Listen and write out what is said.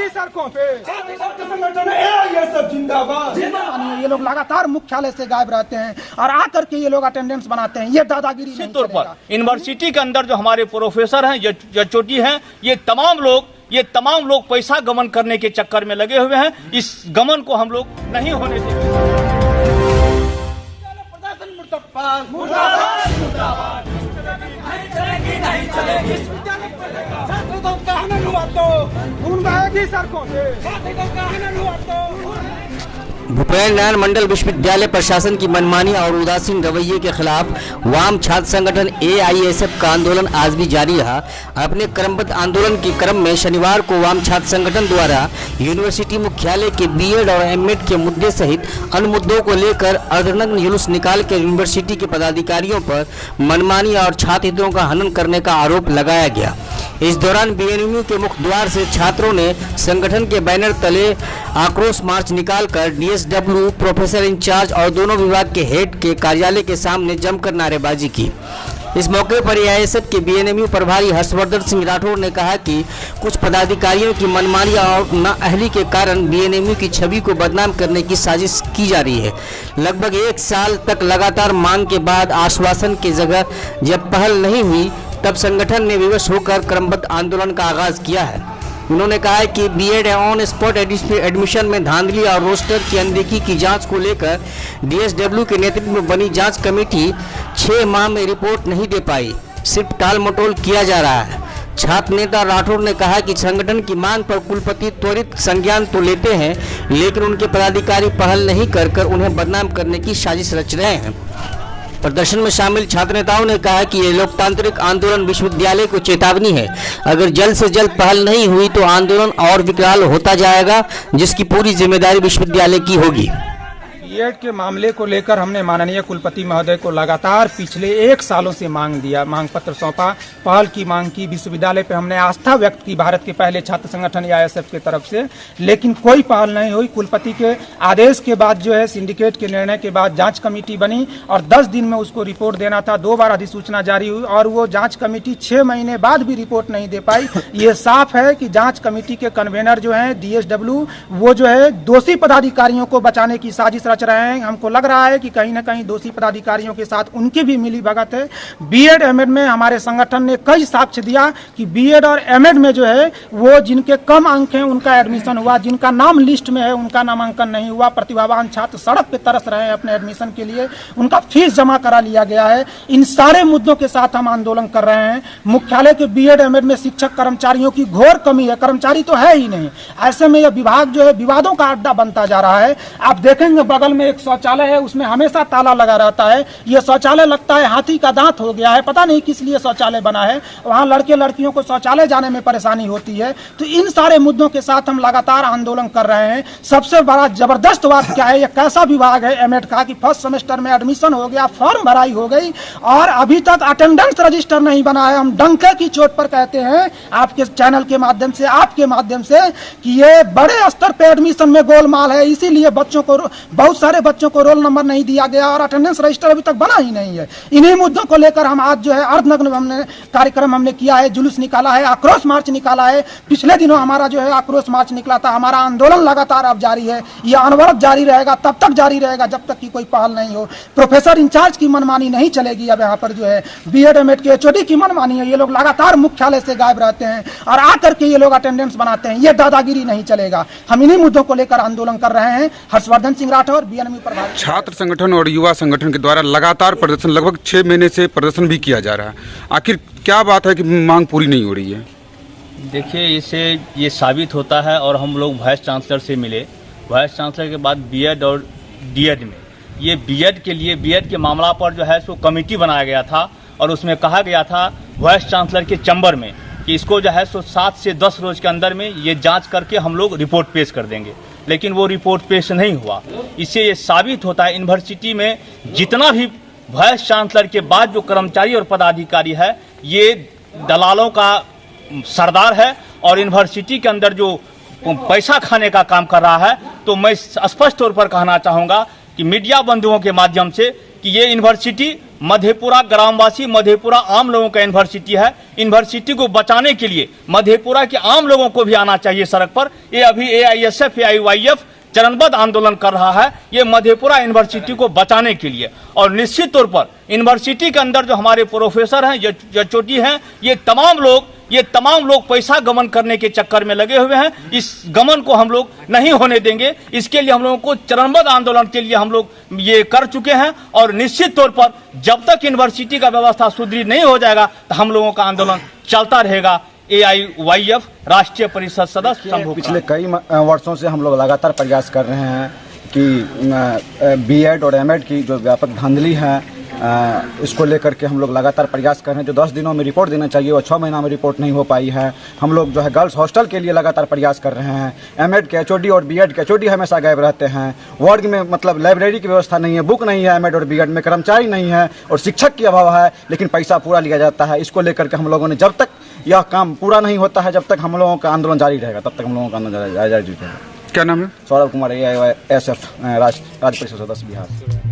सड़कों पे ये सब जिंदाबाद। ये लोग लगातार मुख्यालय से गायब रहते हैं और आकर के ये लोग अटेंडेंस बनाते हैं। ये दादागिरी नहीं चलेगा। यूनिवर्सिटी के अंदर जो हमारे प्रोफेसर हैं, जो चोटी हैं, ये तमाम लोग पैसा गमन करने के चक्कर में लगे हुए हैं। इस गमन को हम लोग नहीं होने देंगे। भूपेन्द्र नारायण मंडल विश्वविद्यालय प्रशासन की मनमानी और उदासीन रवैये के खिलाफ वाम छात्र संगठन AISF का आंदोलन आज भी जारी रहा। अपने क्रमबद्ध आंदोलन के क्रम में शनिवार को वाम छात्र संगठन द्वारा यूनिवर्सिटी मुख्यालय के BEd और M.Ed के मुद्दे सहित अन्य मुद्दों को लेकर अर्धनग्न जुलूस निकाल कर यूनिवर्सिटी के पदाधिकारियों पर मनमानी और छात्र हितों का हनन करने का आरोप लगाया गया। इस दौरान BNMU के मुख्य द्वार से छात्रों ने संगठन के बैनर तले आक्रोश मार्च निकालकर DSW, प्रोफेसर इंचार्ज और दोनों विभाग के हेड के कार्यालय के सामने जमकर नारेबाजी की। इस मौके पर AISF के BNMU प्रभारी हर्षवर्धन सिंह राठौर ने कहा कि कुछ पदाधिकारियों की मनमानी और नाअहली के कारण BNMU की छवि को बदनाम करने की साजिश की जा रही है। लगभग 1 साल तक लगातार मांग के बाद आश्वासन की जगह जब पहल नहीं हुई, तब संगठन ने विवश होकर क्रमबद्ध आंदोलन का आगाज किया है। उन्होंने कहा है कि BEd ऑन स्पॉट एडमिशन में धांधली और रोस्टर की अनदेखी की जांच को लेकर DSW के नेतृत्व में बनी जांच कमेटी 6 माह में रिपोर्ट नहीं दे पाई, सिर्फ टाल मटोल किया जा रहा है। छात्र नेता राठौर ने कहा कि संगठन की मांग पर कुलपति त्वरित संज्ञान तो लेते हैं, लेकिन उनके पदाधिकारी पहल नहीं कर उन्हें बदनाम करने की साजिश रच रहे हैं। प्रदर्शन में शामिल छात्र नेताओं ने कहा कि ये लोकतांत्रिक आंदोलन विश्वविद्यालय को चेतावनी है। अगर जल्द से जल्द पहल नहीं हुई तो आंदोलन और विकराल होता जाएगा, जिसकी पूरी जिम्मेदारी विश्वविद्यालय की होगी। BEd के मामले को लेकर हमने माननीय कुलपति महोदय को लगातार पिछले 1 सालों से मांग पत्र सौंपा, पहल की मांग की। विश्वविद्यालय पे हमने आस्था व्यक्त की भारत के पहले छात्र संगठन AISF की तरफ से, लेकिन कोई पहल नहीं हुई। कुलपति के आदेश के बाद जो है, सिंडिकेट के निर्णय के बाद जांच कमेटी बनी और 10 दिन में उसको रिपोर्ट देना था। 2 बार अधिसूचना जारी हुई और वो जाँच कमेटी 6 महीने बाद भी रिपोर्ट नहीं दे पाई। ये साफ है कि जाँच कमेटी के कन्वेनर जो है DSW, वो जो है दोषी पदाधिकारियों को बचाने की साजिश रच रहे हैं। हमको लग रहा है कि कहीं ना कहीं दोषी पदाधिकारियों के साथ उनकी भी मिली भगत है। BEd M.Ed में हमारे संगठन ने कई साक्ष्य दिया कि BEd और M.Ed में जो है, वो जिनके कम अंक हैं उनका एडमिशन हुआ, जिनका नाम लिस्ट में है उनका नामांकन नहीं हुआ। प्रतिभावान छात्र सड़क पे तरस रहे हैं अपने एडमिशन के लिए, उनका फीस जमा करा लिया गया है। इन सारे मुद्दों के साथ हम आंदोलन कर रहे हैं। मुख्यालय के BEd M.Ed में शिक्षक कर्मचारियों की घोर कमी है, कर्मचारी तो है ही नहीं। ऐसे में यह विभाग जो है विवादों का अड्डा बनता जा रहा है। आप देखेंगे बगल में एक शौचालय है, उसमें हमेशा ताला लगा रहता है। यह शौचालय लगता है हाथी का दांत हो गया है, पता नहीं किस लिए शौचालय बना है। वहां लड़के लड़कियों को शौचालय जाने में परेशानी होती है। तो इन सारे मुद्दों के साथ हम लगातार आंदोलन कर रहे हैं। सबसे बड़ा जबरदस्त बात क्या है, यह कैसा विभाग है M.Ed का कि फर्स्ट सेमेस्टर में एडमिशन हो गया, फॉर्म भराई हो गई और अभी तक अटेंडेंस रजिस्टर नहीं बना है। हम डंके की चोट पर कहते हैं आपके चैनल के माध्यम से, आपके माध्यम से, कि ये बड़े स्तर पे एडमिशन में गोलमाल है। इसीलिए बच्चों को, बहुत सारे बच्चों को रोल नंबर नहीं दिया गया और अटेंडेंस रजिस्टर अभी तक बना ही नहीं है। इन्हीं मुद्दों को लेकर हम आज जो है अर्धनग्न हमने कार्यक्रम हमने किया है, जुलूस निकाला है, आक्रोश मार्च निकाला है। पिछले दिनों हमारा जो है आक्रोश मार्च निकला था। हमारा आंदोलन लगातार अब जारी है, यह अनवरत जारी रहेगा, तब तक जारी रहेगा जब तक कि कोई पहल नहीं हो। प्रोफेसर इंचार्ज की मनमानी नहीं चलेगी। अब यहाँ पर जो है BEd M.Ed के HOD की मनमानी है। ये लोग लगातार मुख्यालय से गायब रहते हैं और आकर के ये लोग अटेंडेंस बनाते हैं। ये दादागिरी नहीं चलेगा। हम इन्हीं मुद्दों को लेकर आंदोलन कर रहे हैं। हर्षवर्धन सिंह राठौर, BNMU प्रभारी। छात्र संगठन और युवा संगठन के द्वारा लगातार प्रदर्शन, लगभग 6 महीने से प्रदर्शन भी किया जा रहा है। आखिर क्या बात है कि मांग पूरी नहीं हो रही है? देखिए, इससे ये साबित होता है, और हम लोग वाइस चांसलर से मिले। वाइस चांसलर के बाद BEd और DEd में, ये BEd के लिए, BEd के मामला पर जो है सो कमेटी बनाया गया था और उसमें कहा गया था वाइस चांसलर के चैम्बर में कि इसको जो है सो 7 से 10 रोज के अंदर में ये जांच करके हम लोग रिपोर्ट पेश कर देंगे, लेकिन वो रिपोर्ट पेश नहीं हुआ। इससे ये साबित होता है यूनिवर्सिटी में जितना भी वाइस चांसलर के बाद जो कर्मचारी और पदाधिकारी है, ये दलालों का सरदार है और यूनिवर्सिटी के अंदर जो पैसा खाने का काम कर रहा है। तो मैं स्पष्ट तौर पर कहना चाहूँगा कि मीडिया बंधुओं के माध्यम से कि ये यूनिवर्सिटी मधेपुरा ग्रामवासी, मधेपुरा आम लोगों का यूनिवर्सिटी है। यूनिवर्सिटी को बचाने के लिए मधेपुरा के आम लोगों को भी आना चाहिए सड़क पर। ये अभी AISF AIYF चरणबद्ध आंदोलन कर रहा है, ये मधेपुरा यूनिवर्सिटी को बचाने के लिए। और निश्चित तौर पर यूनिवर्सिटी के अंदर जो हमारे प्रोफेसर हैं, एचओडी हैं, ये तमाम लोग पैसा गमन करने के चक्कर में लगे हुए हैं। इस गमन को हम लोग नहीं होने देंगे। इसके लिए हम लोगों को चरणबद्ध आंदोलन के लिए हम लोग ये कर चुके हैं। और निश्चित तौर पर जब तक यूनिवर्सिटी का व्यवस्था सुदृढ़ नहीं हो जाएगा तो हम लोगों का आंदोलन चलता रहेगा। AIYF राष्ट्रीय परिषद सदस्य शंभू। पिछले कई वर्षों से हम लोग लगातार प्रयास कर रहे हैं कि BEd और MEd की जो व्यापक धांधली है इसको लेकर के हम लोग लगातार प्रयास कर रहे हैं। जो 10 दिनों में रिपोर्ट देना चाहिए वो 6 महीना में रिपोर्ट नहीं हो पाई है। हम लोग जो है गर्ल्स हॉस्टल के लिए लगातार प्रयास कर रहे हैं। MEd के HOD और BEd के HOD हमेशा गायब रहते हैं। वार्ड में मतलब लाइब्रेरी की व्यवस्था नहीं है, बुक नहीं है, MEd और BEd में कर्मचारी नहीं है और शिक्षक की अभाव है, लेकिन पैसा पूरा लिया जाता है। इसको लेकर के हम लोगों ने जब तक यह काम पूरा नहीं होता है, जब तक हम लोगों का आंदोलन जारी रहेगा, तब तक हम लोगों का आंदोलन जारी रहेगा। क्या नाम है? सौरभ कुमार AISF राज्य परिषद सदस्य बिहार।